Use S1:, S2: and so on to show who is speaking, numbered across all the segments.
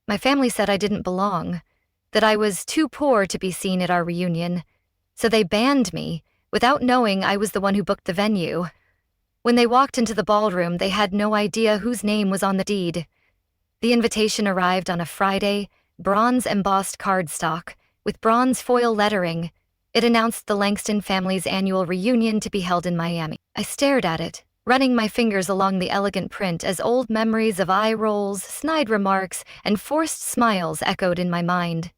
S1: My family said I didn't belong, that I was too poor to be seen at our reunion, so they banned me, without knowing I was the one who booked the venue. When they walked into the ballroom, they had no idea whose name was on the deed. The invitation arrived on a Friday, bronze-embossed cardstock, with bronze foil lettering. It announced the Langston family's annual reunion to be held in Miami. I stared at it, running my fingers along the elegant print as old memories of eye rolls, snide remarks, and forced smiles echoed in my mind.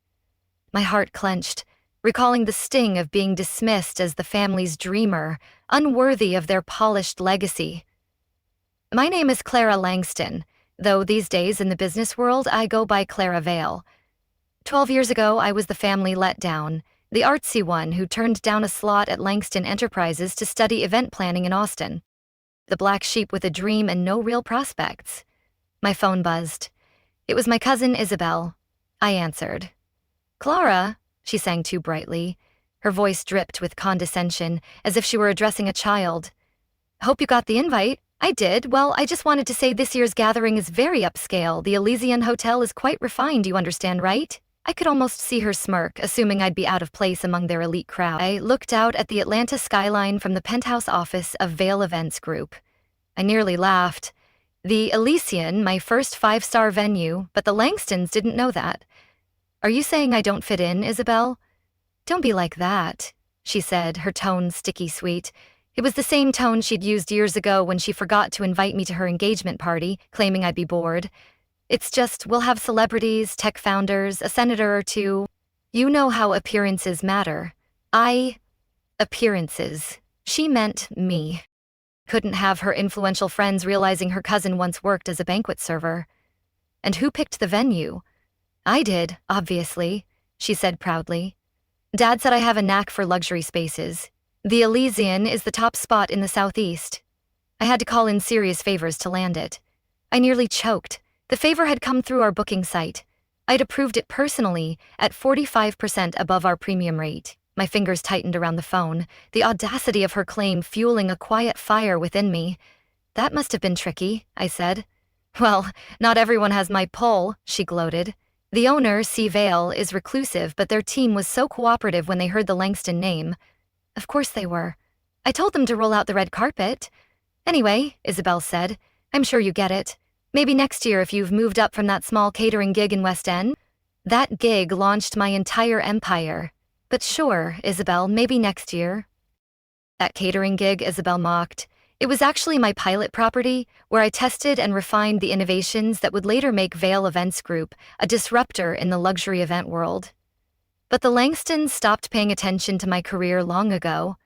S1: My heart clenched, recalling the sting of being dismissed as the family's dreamer, unworthy of their polished legacy. My name is Clara Langston, though these days in the business world I go by Clara Vale. 12 years ago, I was the family letdown, the artsy one who turned down a slot at Langston Enterprises to study event planning in Austin. The black sheep with a dream and no real prospects. My phone buzzed. It was my cousin Isabel. I answered. "Clara," she sang too brightly. Her voice dripped with condescension, as if she were addressing a child. "Hope you got the invite." "I did. Well, I just wanted to say this year's gathering is very upscale. The Elysian Hotel is quite refined, you understand, right?" I could almost see her smirk, assuming I'd be out of place among their elite crowd. I looked out at the Atlanta skyline from the penthouse office of Vale Events Group. I nearly laughed. The Elysian, my first five-star venue, but the Langstons didn't know that. "Are you saying I don't fit in, Isabel?" "Don't be like that," she said, her tone sticky sweet. It was the same tone she'd used years ago when she forgot to invite me to her engagement party, claiming I'd be bored. "It's just, we'll have celebrities, tech founders, a senator or two. You know how appearances matter." Appearances. She meant me. Couldn't have her influential friends realizing her cousin once worked as a banquet server. "And who picked the venue?" "I did, obviously," she said proudly. "Dad said I have a knack for luxury spaces. The Elysian is the top spot in the Southeast. I had to call in serious favors to land it. I nearly choked. The favor had come through our booking site. I'd approved it personally, at 45% above our premium rate. My fingers tightened around the phone, the audacity of her claim fueling a quiet fire within me. "That must have been tricky," I said. "Well, not everyone has my pull," she gloated. "The owner, C. Vale, is reclusive, but their team was so cooperative when they heard the Langston name." Of course they were. "I told them to roll out the red carpet." "Anyway," Isabel said, "I'm sure you get it. Maybe next year if you've moved up from that small catering gig in West End." That gig launched my entire empire. "But sure, Isabel, maybe next year." That catering gig, Isabel mocked. It was actually my pilot property, where I tested and refined the innovations that would later make Vale Events Group a disruptor in the luxury event world. But the Langstons stopped paying attention to my career long ago.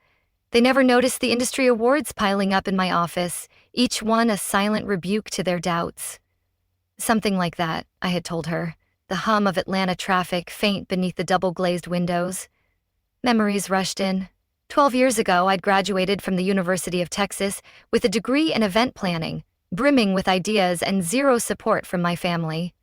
S1: They never noticed the industry awards piling up in my office, each one a silent rebuke to their doubts. Something like that, I had told her, the hum of Atlanta traffic faint beneath the double-glazed windows. Memories rushed in. 12 years ago, I'd graduated from the University of Texas with a degree in event planning, brimming with ideas and zero support from my family.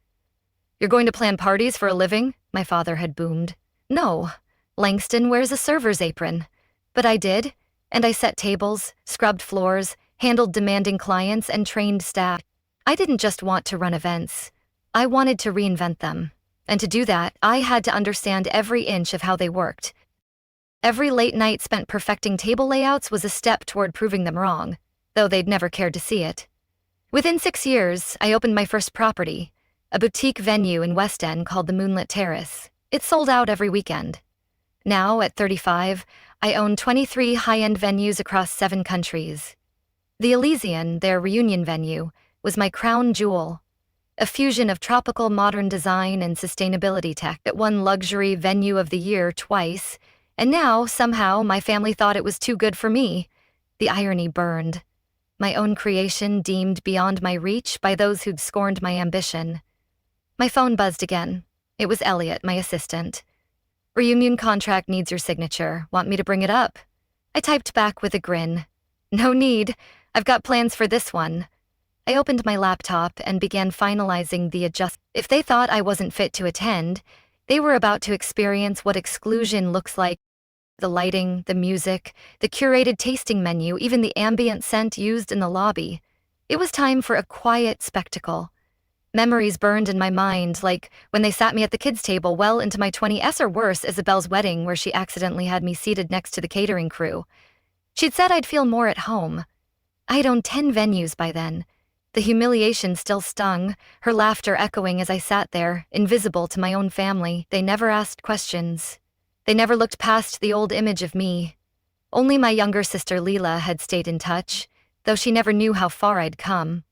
S1: "You're going to plan parties for a living?" my father had boomed. "No, Langston wears a server's apron." But I did, and I set tables, scrubbed floors, handled demanding clients, and trained staff. I didn't just want to run events. I wanted to reinvent them. And to do that, I had to understand every inch of how they worked. Every late night spent perfecting table layouts was a step toward proving them wrong, though they'd never cared to see it. Within 6 years, I opened my first property, a boutique venue in West End called the Moonlit Terrace. It sold out every weekend. Now, at 35, I own 23 high-end venues across 7 countries. The Elysian, their reunion venue, was my crown jewel, a fusion of tropical modern design and sustainability tech that won Luxury Venue of the Year twice, and now, somehow, my family thought it was too good for me. The irony burned. My own creation deemed beyond my reach by those who'd scorned my ambition. My phone buzzed again. It was Elliot, my assistant. "Reunion contract needs your signature. Want me to bring it up?" I typed back with a grin. "No need. I've got plans for this one." I opened my laptop and began finalizing the adjustments. If they thought I wasn't fit to attend, they were about to experience what exclusion looks like. The lighting, the music, the curated tasting menu, even the ambient scent used in the lobby. It was time for a quiet spectacle. Memories burned in my mind, like when they sat me at the kids' table well into my 20s or worse, Isabel's wedding where she accidentally had me seated next to the catering crew. She'd said I'd feel more at home. I'd owned 10 venues by then. The humiliation still stung, her laughter echoing as I sat there, invisible to my own family. They never asked questions. They never looked past the old image of me. Only my younger sister Leela had stayed in touch, though she never knew how far I'd come.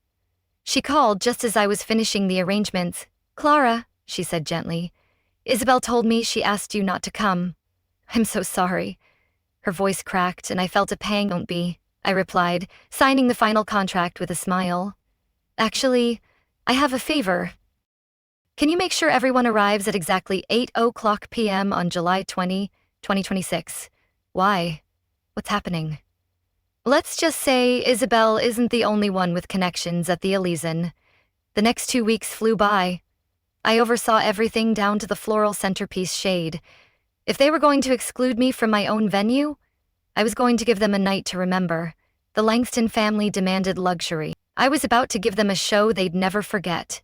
S1: She called just as I was finishing the arrangements. "Clara," she said gently, "Isabel told me she asked you not to come." "I'm so sorry." Her voice cracked and I felt a pang. "Don't be," I replied, signing the final contract with a smile. "Actually, I have a favor. Can you make sure everyone arrives at exactly 8:00 p.m. on July 2026? Why? What's happening?" Let's just say Isabel isn't the only one with connections at the Elysian. The next 2 weeks flew by. I oversaw everything down to the floral centerpiece shade. If they were going to exclude me from my own venue, I was going to give them a night to remember. The Langston family demanded luxury. I was about to give them a show they'd never forget.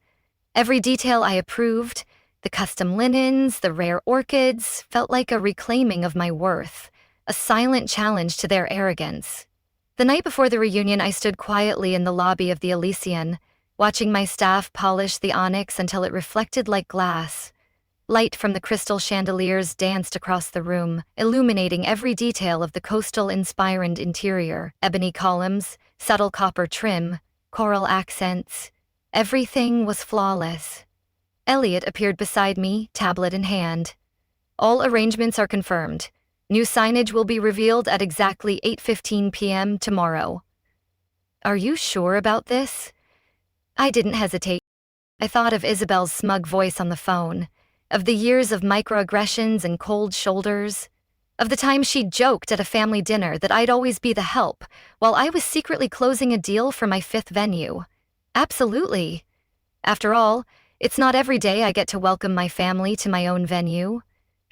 S1: Every detail I approved, the custom linens, the rare orchids, felt like a reclaiming of my worth, a silent challenge to their arrogance. The night before the reunion, I stood quietly in the lobby of the Elysian, watching my staff polish the onyx until it reflected like glass. Light from the crystal chandeliers danced across the room, illuminating every detail of the coastal-inspired interior. Ebony columns, subtle copper trim, coral accents. Everything was flawless. Elliot appeared beside me, tablet in hand. "All arrangements are confirmed. New signage will be revealed at exactly 8:15 p.m. tomorrow." "Are you sure about this?" I didn't hesitate. I thought of Isabel's smug voice on the phone, of the years of microaggressions and cold shoulders, of the time she joked at a family dinner that I'd always be the help, while I was secretly closing a deal for my 5th venue. Absolutely. After all, it's not every day I get to welcome my family to my own venue.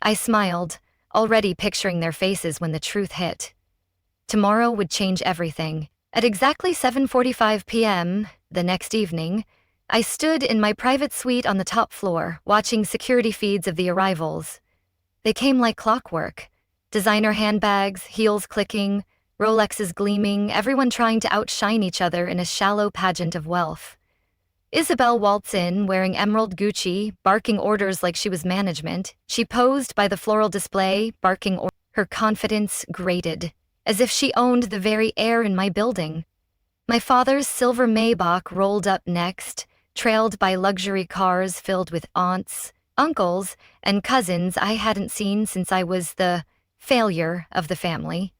S1: I smiled, already picturing their faces when the truth hit. Tomorrow would change everything. At exactly 7:45 p.m., the next evening, I stood in my private suite on the top floor, watching security feeds of the arrivals. They came like clockwork. Designer handbags, heels clicking, Rolexes gleaming, everyone trying to outshine each other in a shallow pageant of wealth. Isabel waltzed in, wearing emerald Gucci, barking orders like she was management. She posed by the floral display, barking orders. Her confidence grated, as if she owned the very air in my building. My father's silver Maybach rolled up next, trailed by luxury cars filled with aunts, uncles, and cousins I hadn't seen since I was the failure of the family.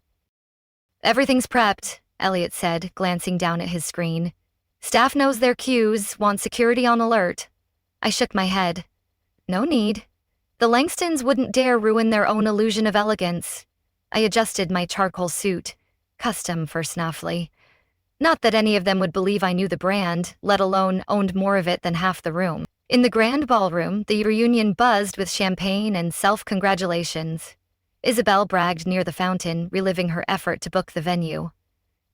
S1: "Everything's prepped," Elliot said, glancing down at his screen. "Staff knows their cues, want security on alert." I shook my head. No need. The Langstons wouldn't dare ruin their own illusion of elegance. I adjusted my charcoal suit, custom for Snaffley. Not that any of them would believe I knew the brand, let alone owned more of it than half the room. In the grand ballroom, the reunion buzzed with champagne and self-congratulations. Isabel bragged near the fountain, reliving her effort to book the venue.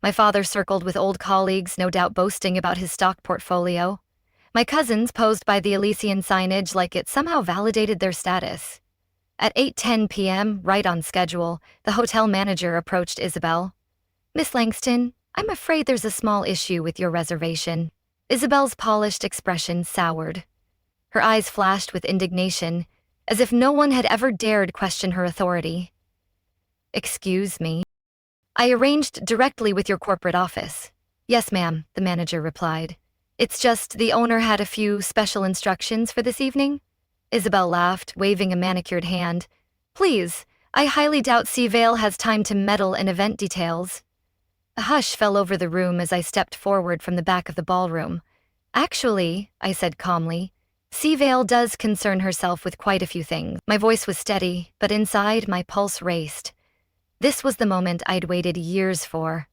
S1: My father circled with old colleagues, no doubt boasting about his stock portfolio. My cousins posed by the Elysian signage like it somehow validated their status. At 8:10 p.m., right on schedule, the hotel manager approached Isabel. "Miss Langston, I'm afraid there's a small issue with your reservation." Isabel's polished expression soured. Her eyes flashed with indignation, as if no one had ever dared question her authority. "Excuse me." "I arranged directly with your corporate office." "Yes, ma'am," the manager replied. "It's just the owner had a few special instructions for this evening." Isabel laughed, waving a manicured hand. "Please, I highly doubt Vale has time to meddle in event details." A hush fell over the room as I stepped forward from the back of the ballroom. "Actually," I said calmly, "Vale does concern herself with quite a few things." My voice was steady, but inside my pulse raced. This was the moment I'd waited years for.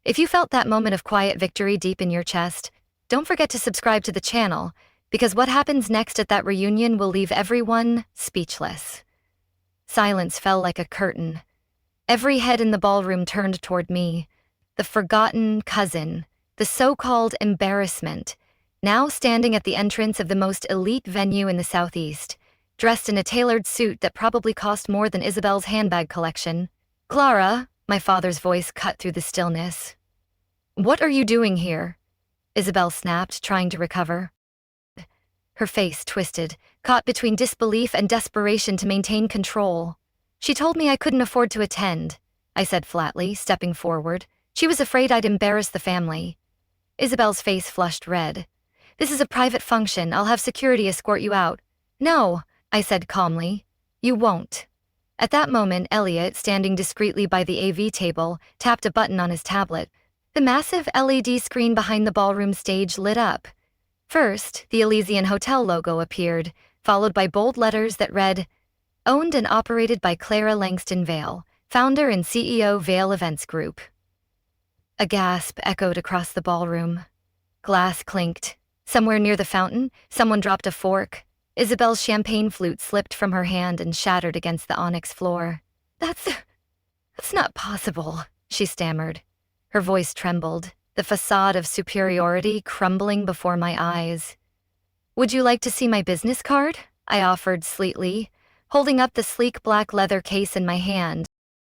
S1: If you felt that moment of quiet victory deep in your chest, don't forget to subscribe to the channel, because what happens next at that reunion will leave everyone speechless. Silence fell like a curtain. Every head in the ballroom turned toward me. The forgotten cousin, the so-called embarrassment, now standing at the entrance of the most elite venue in the Southeast, dressed in a tailored suit that probably cost more than Isabel's handbag collection. "Clara," my father's voice cut through the stillness. "What are you doing here?" Isabel snapped, trying to recover. Her face twisted, caught between disbelief and desperation to maintain control. "She told me I couldn't afford to attend," I said flatly, stepping forward. "She was afraid I'd embarrass the family." Isabel's face flushed red. "This is a private function. I'll have security escort you out." "No," I said calmly. "You won't." At that moment, Elliot, standing discreetly by the AV table, tapped a button on his tablet. The massive LED screen behind the ballroom stage lit up. First, the Elysian Hotel logo appeared, followed by bold letters that read, "Owned and operated by Clara Langston Vale, founder and CEO, Vale Events Group." A gasp echoed across the ballroom. Glass clinked. Somewhere near the fountain, someone dropped a fork. Isabel's champagne flute slipped from her hand and shattered against the onyx floor. That's not possible," she stammered. Her voice trembled, the facade of superiority crumbling before my eyes. "Would you like to see my business card?" I offered sleekly, holding up the sleek black leather case in my hand.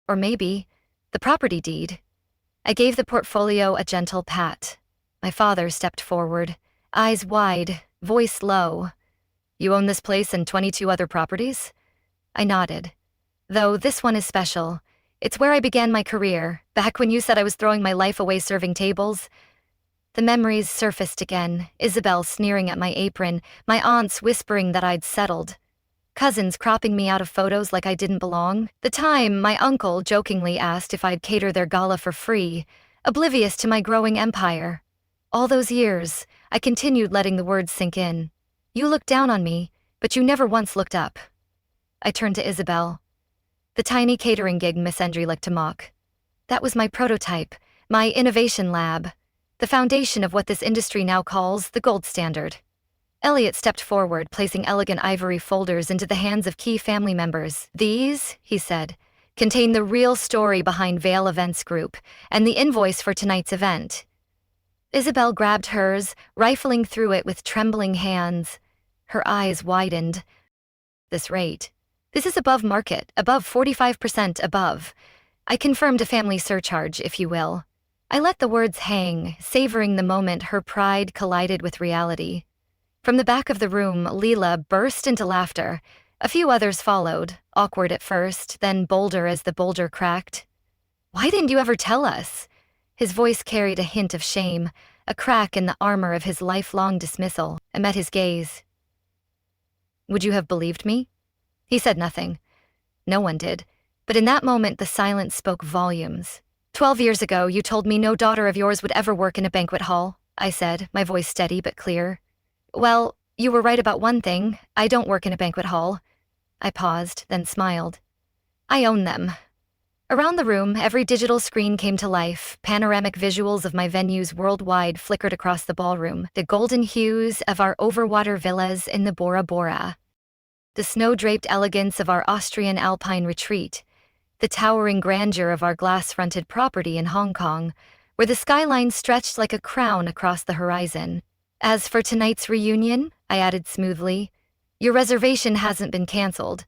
S1: "Or maybe the property deed." I gave the portfolio a gentle pat. My father stepped forward, eyes wide, voice low. "You own this place and 22 other properties?" I nodded. "Though this one is special. It's where I began my career, back when you said I was throwing my life away serving tables." The memories surfaced again, Isabel sneering at my apron, my aunts whispering that I'd settled, cousins cropping me out of photos like I didn't belong. The time my uncle jokingly asked if I'd cater their gala for free, oblivious to my growing empire. All those years, I continued letting the words sink in. "You looked down on me, but you never once looked up." I turned to Isabel. "The tiny catering gig Miss Endry liked to mock. That was my prototype, my innovation lab, the foundation of what this industry now calls the gold standard." Elliot stepped forward, placing elegant ivory folders into the hands of key family members. "These," he said, "contain the real story behind Vale Events Group and the invoice for tonight's event." Isabel grabbed hers, rifling through it with trembling hands. Her eyes widened. "This rate. This is above market, above 45% above. I confirmed a family surcharge, if you will." I let the words hang, savoring the moment her pride collided with reality. From the back of the room, Leela burst into laughter. A few others followed, awkward at first, then bolder as the boulder cracked. "Why didn't you ever tell us?" His voice carried a hint of shame, a crack in the armor of his lifelong dismissal. I met his gaze. "Would you have believed me?" He said nothing. No one did, but in that moment the silence spoke volumes. 12 years ago, you told me no daughter of yours would ever work in a banquet hall," I said, my voice steady but clear. "Well, you were right about one thing. I don't work in a banquet hall." I paused, then smiled. "I own them." Around the room, every digital screen came to life. Panoramic visuals of my venues worldwide flickered across the ballroom, the golden hues of our overwater villas in the Bora Bora, the snow-draped elegance of our Austrian alpine retreat, the towering grandeur of our glass-fronted property in Hong Kong, where the skyline stretched like a crown across the horizon. "As for tonight's reunion," I added smoothly, "your reservation hasn't been canceled.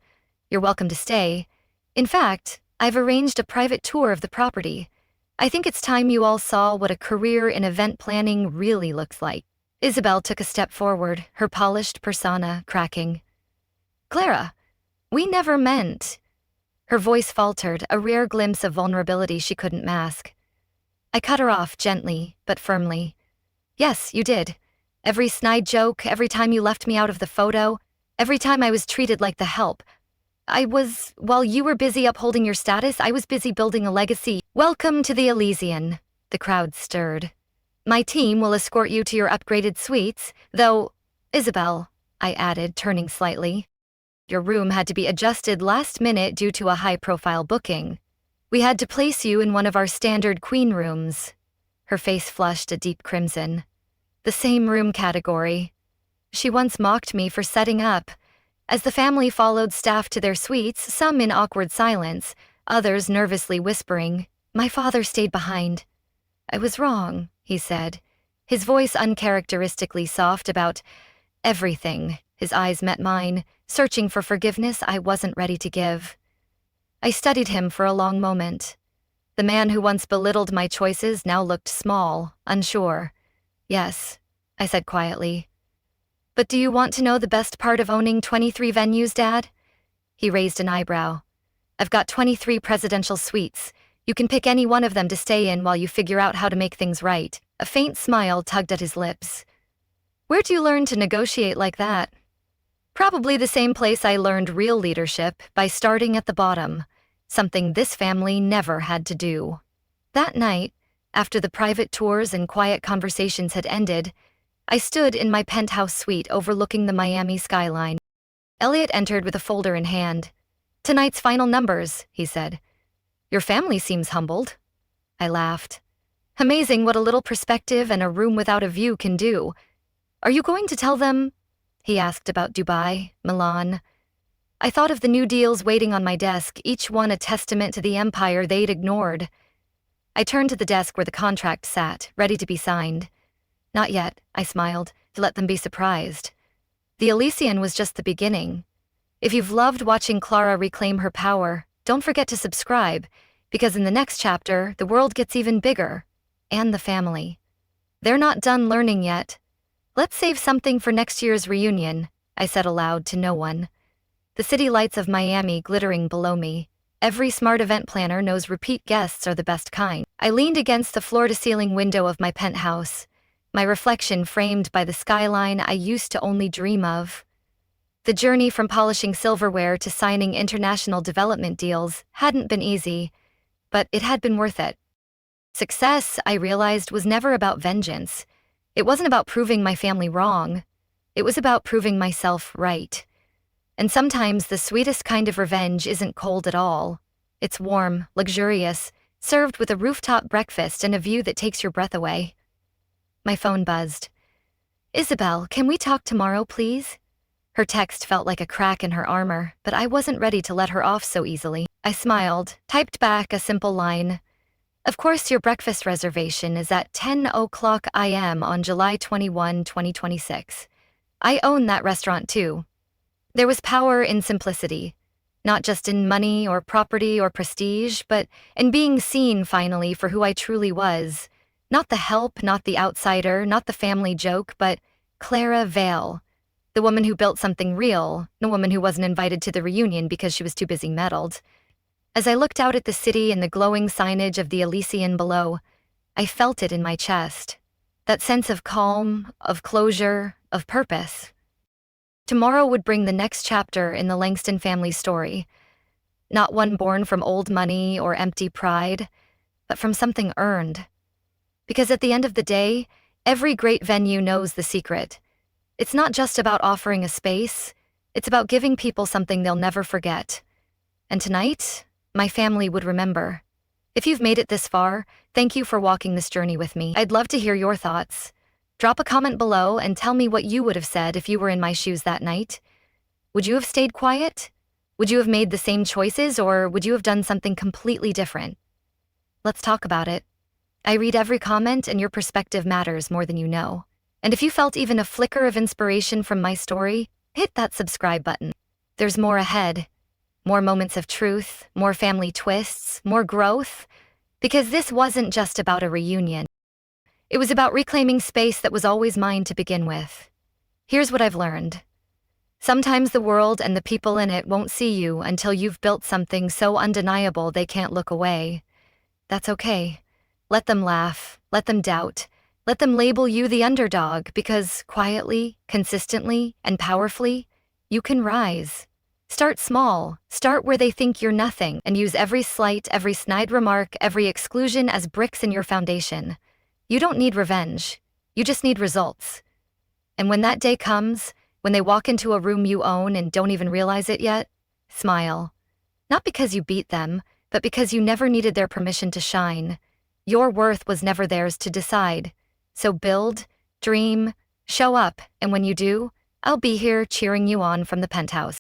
S1: You're welcome to stay. In fact, I've arranged a private tour of the property. I think it's time you all saw what a career in event planning really looks like." Isabel took a step forward, her polished persona cracking. "Clara, we never meant..." Her voice faltered, a rare glimpse of vulnerability she couldn't mask. I cut her off gently, but firmly. "Yes, you did. Every snide joke, every time you left me out of the photo, every time I was treated like the help. While you were busy upholding your status, I was busy building a legacy." "Welcome to the Elysian," the crowd stirred. "My team will escort you to your upgraded suites, though, Isabel," I added, turning slightly, "your room had to be adjusted last minute due to a high-profile booking. We had to place you in one of our standard queen rooms." Her face flushed a deep crimson. "The same room category. She once mocked me for setting up." As the family followed staff to their suites, some in awkward silence, others nervously whispering, my father stayed behind. "I was wrong," he said, his voice uncharacteristically soft about everything. His eyes met mine, searching for forgiveness I wasn't ready to give. I studied him for a long moment. The man who once belittled my choices now looked small, unsure. Yes, I said quietly. But do you want to know the best part of owning 23 venues, Dad? He raised an eyebrow. I've got 23 presidential suites. You can pick any one of them to stay in while you figure out how to make things right. A faint smile tugged at his lips. Where'd you learn to negotiate like that? Probably the same place I learned real leadership, by starting at the bottom, something this family never had to do. That night, after the private tours and quiet conversations had ended, I stood in my penthouse suite overlooking the Miami skyline. Elliot entered with a folder in hand. Tonight's final numbers, he said. Your family seems humbled. I laughed. Amazing what a little perspective and a room without a view can do. Are you going to tell them? He asked about Dubai, Milan. I thought of the new deals waiting on my desk, each one a testament to the empire they'd ignored. I turned to the desk where the contract sat, ready to be signed. Not yet, I smiled, to let them be surprised. The Elysian was just the beginning. If you've loved watching Clara reclaim her power, don't forget to subscribe, because in the next chapter, the world gets even bigger. And the family. They're not done learning yet. Let's save something for next year's reunion, I said aloud to no one. The city lights of Miami glittering below me. Every smart event planner knows repeat guests are the best kind. I leaned against the floor-to-ceiling window of my penthouse, my reflection framed by the skyline I used to only dream of. The journey from polishing silverware to signing international development deals hadn't been easy, but it had been worth it. Success, I realized, was never about vengeance. It wasn't about proving my family wrong. It was about proving myself right. And sometimes the sweetest kind of revenge isn't cold at all. It's warm, luxurious, served with a rooftop breakfast and a view that takes your breath away. My phone buzzed. Isabel, can we talk tomorrow, please? Her text felt like a crack in her armor, but I wasn't ready to let her off so easily. I smiled, typed back a simple line. Of course, your breakfast reservation is at 10:00 a.m. on July 21, 2026. I own that restaurant too. There was power in simplicity, not just in money or property or prestige, but in being seen finally for who I truly was. Not the help, not the outsider, not the family joke, but Clara Vale, the woman who built something real, the woman who wasn't invited to the reunion because she was too busy meddled. As I looked out at the city and the glowing signage of the Elysian below, I felt it in my chest. That sense of calm, of closure, of purpose. Tomorrow would bring the next chapter in the Langston family story. Not one born from old money or empty pride, but from something earned. Because at the end of the day, every great venue knows the secret. It's not just about offering a space, it's about giving people something they'll never forget. And tonight, my family would remember. If you've made it this far, thank you for walking this journey with me. I'd love to hear your thoughts. Drop a comment below and tell me what you would have said if you were in my shoes that night. Would you have stayed quiet? Would you have made the same choices, or would you have done something completely different? Let's talk about it. I read every comment, and your perspective matters more than you know. And if you felt even a flicker of inspiration from my story, hit that subscribe button. There's more ahead. More moments of truth, more family twists, more growth. Because this wasn't just about a reunion. It was about reclaiming space that was always mine to begin with. Here's what I've learned. Sometimes the world and the people in it won't see you until you've built something so undeniable they can't look away. That's okay. Let them laugh, let them doubt, let them label you the underdog, because quietly, consistently, and powerfully, you can rise. Start small, start where they think you're nothing, and use every slight, every snide remark, every exclusion as bricks in your foundation. You don't need revenge, you just need results. And when that day comes, when they walk into a room you own and don't even realize it yet, smile. Not because you beat them, but because you never needed their permission to shine. Your worth was never theirs to decide. So build, dream, show up, and when you do, I'll be here cheering you on from the penthouse.